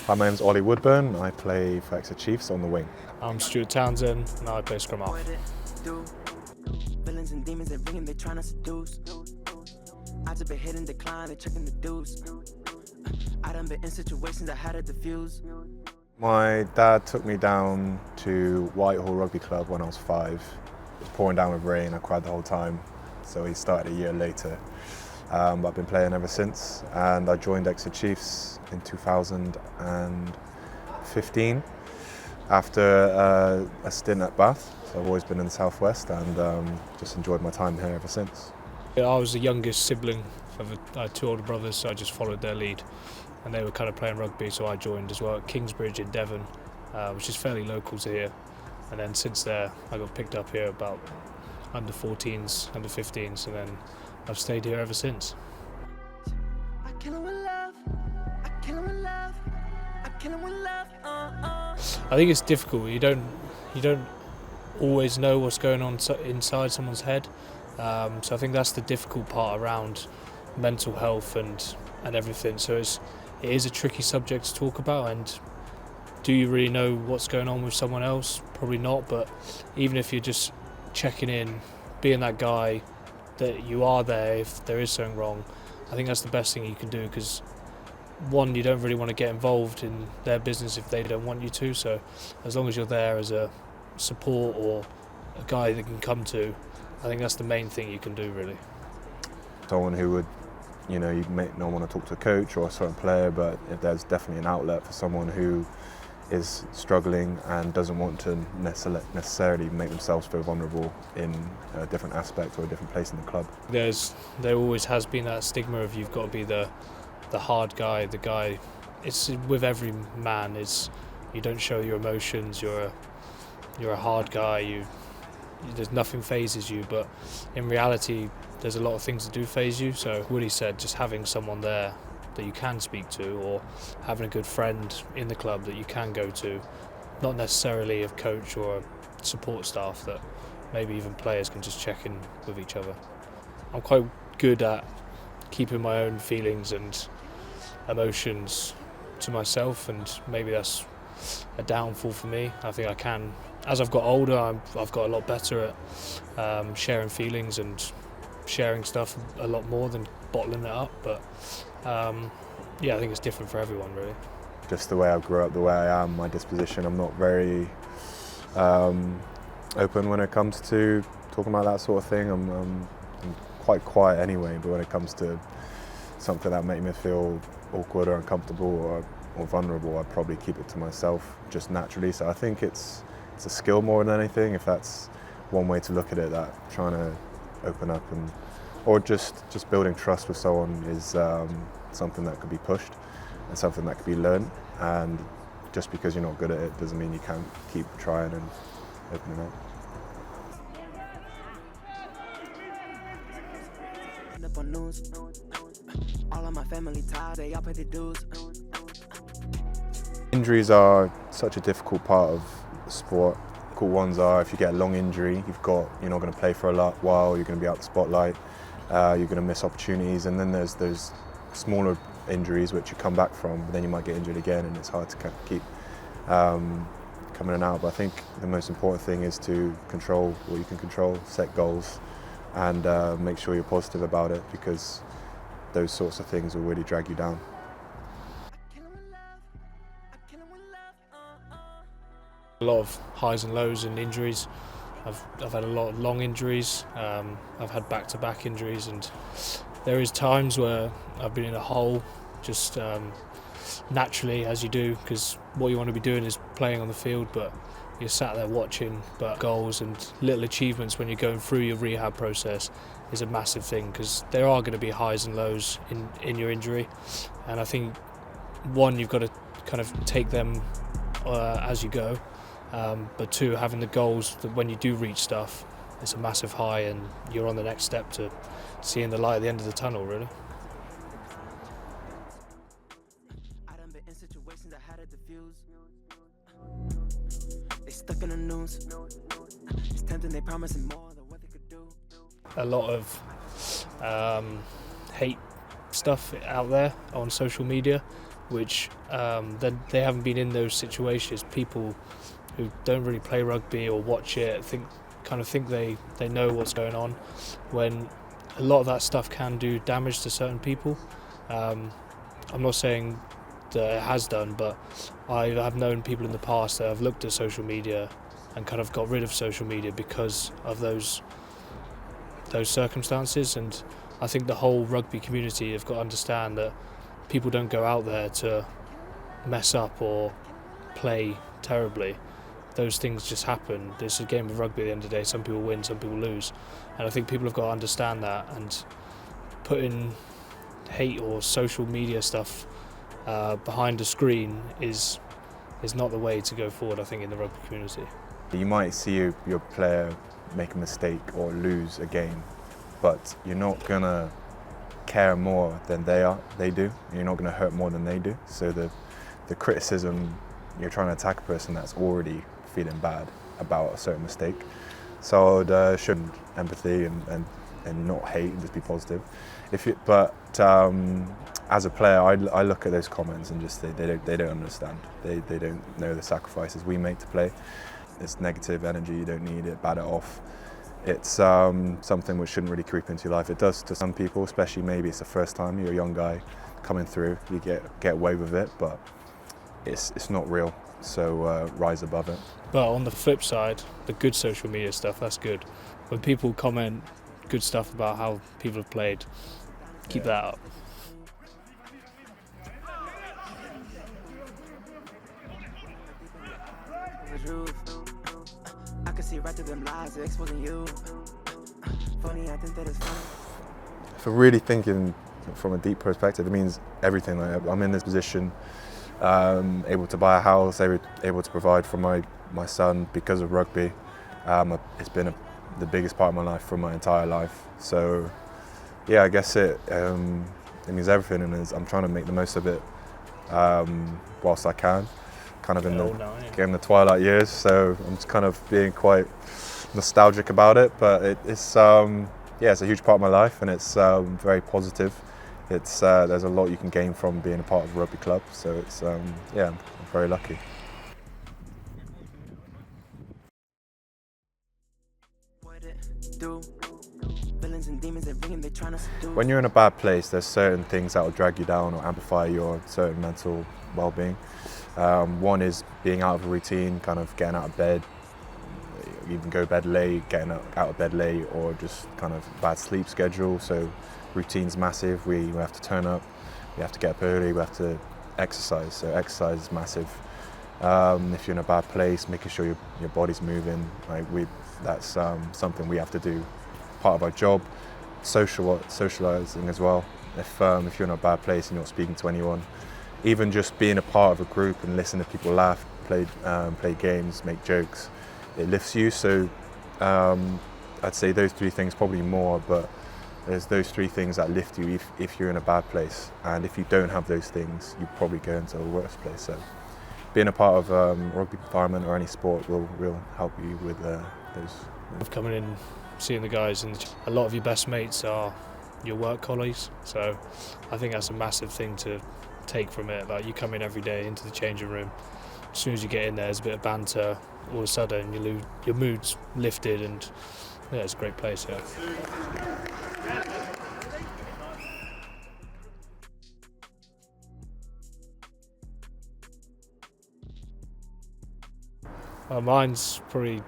Hi, my name's Olly Woodburn. I play for Exeter Chiefs on the wing. I'm Stuart Townsend and I play scrum half. Villains and demons they ringing, they trying to seduce. I just been hitting decline, they checking the dues. I done been in situations I had to diffuse. My dad took me down to Whitehall Rugby Club when I was 5. It was pouring down with rain, I cried the whole time. So he started a year later. But I've been playing ever since, and I joined Exeter Chiefs in 2015 after a stint at Bath. So I've always been in the southwest and just enjoyed my time here ever since. I was the youngest sibling I had 2 older brothers, so I just followed their lead, and they were kind of playing rugby, so I joined as well at Kingsbridge in Devon, which is fairly local to here. And then since there, I got picked up here about under 14s, under 15s, and then I've stayed here ever since. I kill 'em with love, I kill 'em with love, I kill 'em with love, I think it's difficult. You don't always know what's going on inside someone's head. So I think that's the difficult part around mental health and everything. So it is a tricky subject to talk about. And do you really know what's going on with someone else? Probably not. But even if you're just checking in, being that guy that you are there if there is something wrong, I think that's the best thing you can do, because one, you don't really want to get involved in their business if they don't want you to. So as long as you're there as a support or a guy they can come to, I think that's the main thing you can do, really. Someone who would, you may not want to talk to a coach or a certain player, but if there's definitely an outlet for someone who is struggling and doesn't want to necessarily make themselves feel vulnerable in a different aspect or a different place in the club. There always has been that stigma of you've got to be the hard guy, the guy. It's with every man. You don't show your emotions. You're a hard guy. There's nothing phases you. But in reality, there's a lot of things that do phase you. So Woody said, just having someone there that you can speak to, or having a good friend in the club that you can go to, not necessarily a coach or a support staff, that maybe even players can just check in with each other. I'm quite good at keeping my own feelings and emotions to myself, and maybe that's a downfall for me. I think I can, as I've got older, I've got a lot better at sharing feelings and sharing stuff a lot more than bottling it up. But yeah, I think it's different for everyone, really. Just the way I grew up, the way I am, my disposition, I'm not very open when it comes to talking about that sort of thing. I'm quite quiet anyway, but when it comes to something that makes me feel awkward or uncomfortable or vulnerable, I'd probably keep it to myself just naturally. So I think it's a skill more than anything, if that's one way to look at it, that trying to open up or just building trust with someone is something that could be pushed and something that could be learned. And just because you're not good at it doesn't mean you can't keep trying and opening up. all of my family tired, they all pay the dues. Injuries are such a difficult part of sport. Cool ones are, if you get a long injury, you're not going to play for a while, you're going to be out the spotlight, you're going to miss opportunities, and then there's those smaller injuries which you come back from, but then you might get injured again, and it's hard to keep coming in and out. But I think the most important thing is to control what you can control, set goals, and make sure you're positive about it, because those sorts of things will really drag you down. A lot of highs and lows and injuries. I've had a lot of long injuries. I've had back-to-back injuries, and there is times where I've been in a hole, just naturally, as you do, because what you want to be doing is playing on the field, but you're sat there watching. But goals and little achievements when you're going through your rehab process is a massive thing, because there are going to be highs and lows in your injury, and I think one, you've got to kind of take them as you go. But two, having the goals that when you do reach stuff, it's a massive high and you're on the next step to seeing the light at the end of the tunnel, really. I done been in situations I had to diffuse. They stuck in the news. It's tempting, they promising more than what they could do. A lot of hate stuff out there on social media, which then they haven't been in those situations. People who don't really play rugby or watch it think they know what's going on, when a lot of that stuff can do damage to certain people. I'm not saying that it has done, but I have known people in the past that have looked at social media and kind of got rid of social media because of those circumstances. And I think the whole rugby community have got to understand that people don't go out there to mess up or play terribly. Those things just happen. It's a game of rugby at the end of the day. Some people win, some people lose. And I think people have got to understand that, and putting hate or social media stuff behind a screen is not the way to go forward, I think, in the rugby community. You might see your player make a mistake or lose a game, but you're not gonna care more than they do. You're not gonna hurt more than they do. So the criticism, you're trying to attack a person that's already feeling bad about a certain mistake. So I'd show empathy and not hate, and just be positive. As a player, I look at those comments and just think they don't understand. They don't know the sacrifices we make to play. It's negative energy, you don't need it, bat it off. It's something which shouldn't really creep into your life. It does to some people, especially maybe it's the first time you're a young guy coming through. You get away with it, but it's not real. So rise above it. But on the flip side, the good social media stuff, that's good. When people comment good stuff about how people have played, keep that up. I can see right through them lies, they're exposing you. Funny, I think that it's funny. For really thinking from a deep perspective, it means everything. Like, I'm in this position, able to buy a house, able to provide for my son because of rugby. It's been the biggest part of my life for my entire life. So yeah, I guess it means everything, and I'm trying to make the most of it whilst I can. Kind of in the twilight years, so I'm just kind of being quite nostalgic about it. But it's a huge part of my life, and it's very positive. It's there's a lot you can gain from being a part of a rugby club. So it's I'm very lucky. When you're in a bad place, there's certain things that will drag you down or amplify your certain mental well-being. One is being out of a routine, kind of getting out of bed, even go to bed late, getting out of bed late, or just kind of bad sleep schedule. So routine's massive. We have to turn up, we have to get up early, we have to exercise. So exercise is massive. If you're in a bad place, making sure your body's moving, that's something we have to do. Part of our job. Socializing as well. If you're in a bad place and you're not speaking to anyone, even just being a part of a group and listening to people laugh, play games, make jokes, it lifts you. So I'd say those three things, probably more, but there's those three things that lift you if you're in a bad place. And if you don't have those things, you probably go into a worse place. So being a part of a rugby environment or any sport will help you with those. Coming in, seeing the guys, and a lot of your best mates are your work colleagues. So I think that's a massive thing to take from it. Like, you come in every day into the changing room, as soon as you get in there, there's a bit of banter, all of a sudden your mood's lifted, and yeah, it's a great place. Yeah. Mine's probably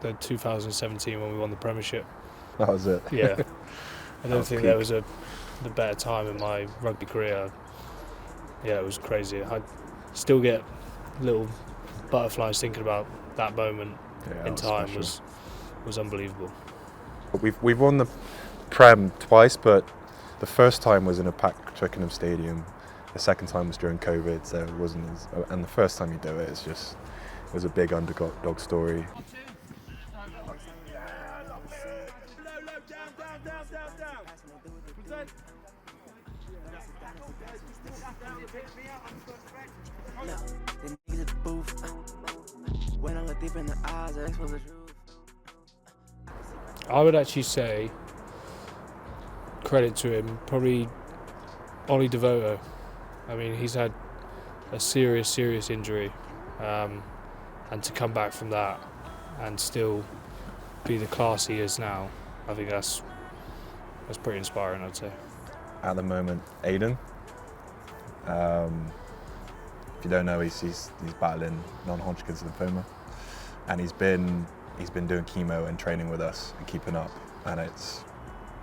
the 2017 when we won the premiership. That was it. Yeah. I don't think there was the better time in my rugby career. Yeah, it was crazy. I still get little butterflies thinking about that moment in time. Was unbelievable. We've won the Prem twice, but the first time was in a packed Twickenham stadium. The second time was during COVID, so it wasn't and the first time you do it, it was a big underdog story. I would actually say, credit to him, probably Olly Woodburn. I mean, he's had a serious injury, and to come back from that and still be the class he is now, I think that's pretty inspiring, I'd say. At the moment, Aiden. If you don't know, he's battling non-Hodgkin's lymphoma, and he's been doing chemo and training with us and keeping up, and it's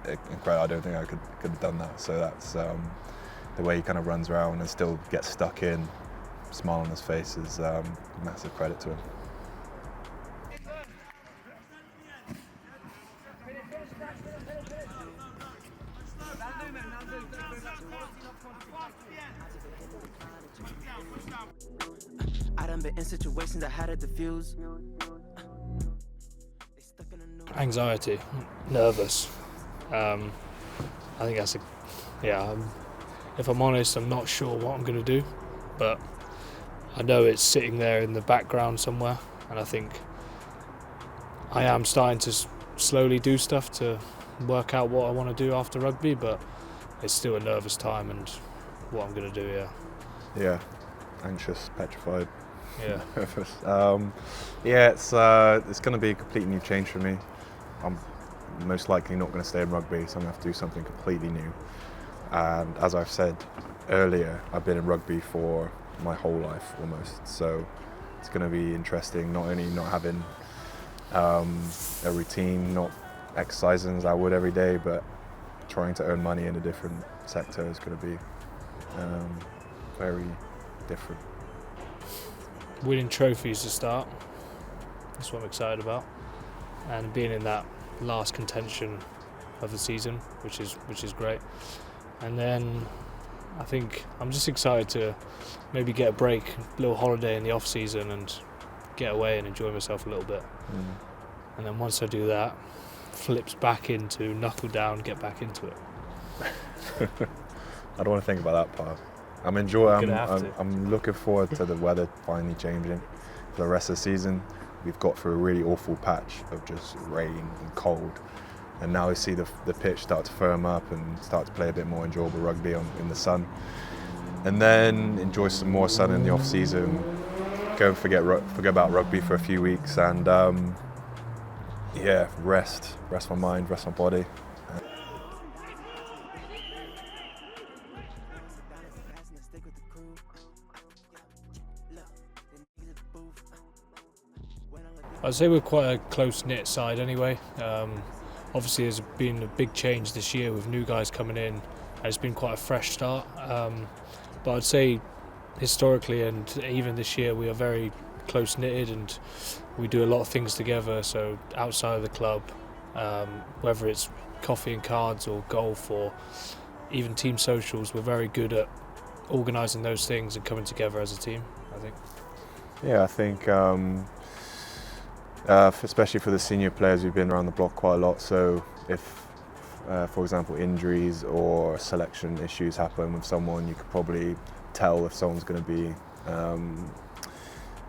incredible. I don't think I could have done that. So that's the way he kind of runs around and still gets stuck in, smile on his face is massive credit to him. I done been in situations I had to diffuse. Anxiety, nervous. I think that's if I'm honest, I'm not sure what I'm going to do, but I know it's sitting there in the background somewhere, and I think I am starting to slowly do stuff to work out what I want to do after rugby, but it's still a nervous time and what I'm going to do, Yeah, anxious, petrified. Yeah. It's going to be a completely new change for me. I'm most likely not going to stay in rugby, so I'm going to have to do something completely new. And as I've said earlier, I've been in rugby for my whole life almost, so it's going to be interesting, not only not having a routine, not exercising as I would every day, but trying to earn money in a different sector is going to be very different. Winning trophies to start, that's what I'm excited about, and being in that last contention of the season, which is great. And then I think I'm just excited to maybe get a break, a little holiday in the off season, and get away and enjoy myself a little bit. And then once I do that, flips back into knuckle down, get back into it. I don't want to think about that part. I'm looking forward to the weather finally changing for the rest of the season. We've got through a really awful patch of just rain and cold, and now we see the pitch start to firm up and start to play a bit more enjoyable rugby in the sun, and then enjoy some more sun in the off season. Go and forget about rugby for a few weeks, and rest my mind, rest my body. I'd say we're quite a close-knit side anyway. Obviously there's been a big change this year with new guys coming in, and it's been quite a fresh start. But I'd say historically and even this year we are very close-knitted, and we do a lot of things together. So outside of the club, whether it's coffee and cards or golf or even team socials, we're very good at organising those things and coming together as a team, I think. Yeah, I think especially for the senior players, we've been around the block quite a lot, so if for example injuries or selection issues happen with someone, you could probably tell if someone's going to be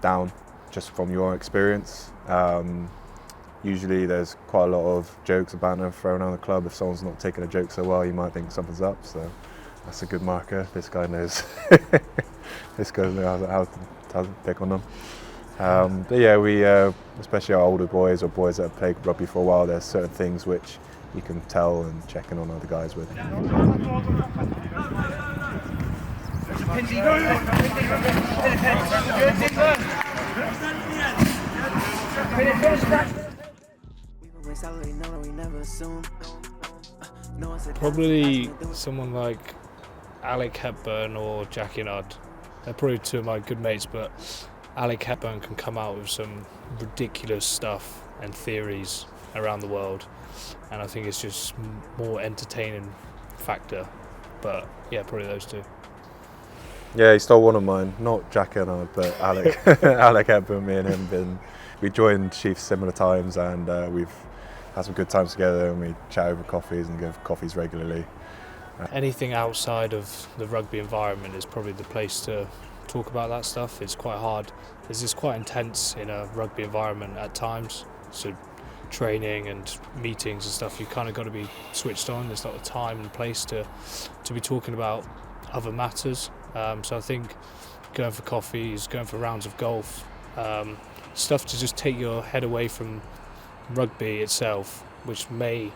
down just from your experience. Usually there's quite a lot of jokes and banter thrown around the club. If someone's not taking a joke so well, you might think something's up, so that's a good marker. This guy knows this guy knows how to pick on them. But yeah, we, especially our older boys or boys that have played rugby for a while, there's certain things which you can tell and check in on other guys with. Probably someone like Alec Hepburn or Jackie Nudd. They're probably two of my good mates, but Alec Hepburn can come out with some ridiculous stuff and theories around the world, and I think it's just more entertaining factor. But yeah, probably those two. Yeah, he stole one of mine, not Jack and I, but Alec. Alec Hepburn, me and him, we joined Chiefs similar times, and we've had some good times together, and we chat over coffees and give coffees regularly. Anything outside of the rugby environment is probably the place to talk about that stuff. It's quite hard. It's quite intense in a rugby environment at times. So training and meetings and stuff, you kind of got to be switched on. There's not the time and place to be talking about other matters. So I think going for coffees, going for rounds of golf, stuff to just take your head away from rugby itself, which may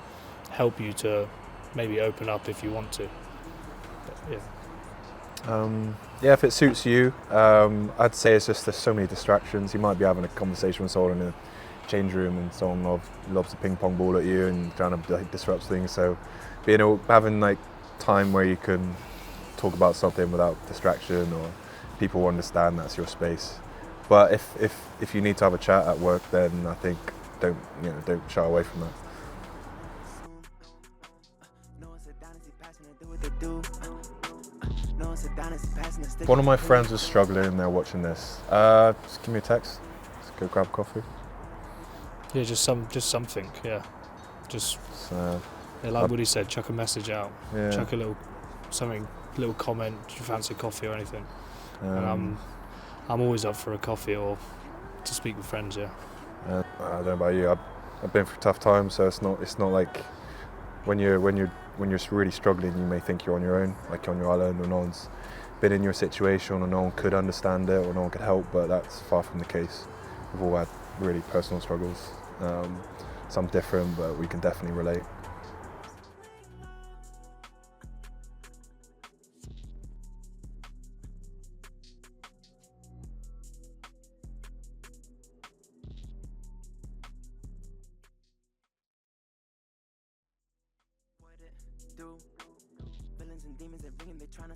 help you to maybe open up if you want to. But, yeah, if it suits you, I'd say it's just there's so many distractions. You might be having a conversation with someone in a change room and someone lobs a ping pong ball at you and trying to disrupt things. So having like time where you can talk about something without distraction, or people understand that's your space. But if you need to have a chat at work, then I think don't shy away from that. One of my friends was struggling and they're watching this. Just give me a text. Let's go grab coffee. yeah, just something. Yeah, just like what he said. Chuck a message out. Yeah. Chuck a little comment. Do you fancy coffee or anything? And I'm always up for a coffee or to speak with friends. Yeah. I don't know about you. I've been through tough times, so it's not like when you're really struggling, you may think you're on your own, like you're on your island, or no one's been in your situation, or no one could understand it, or no one could help. But that's far from the case. We've all had really personal struggles. Some different, but we can definitely relate. Villains and demons, they bringing, they trying to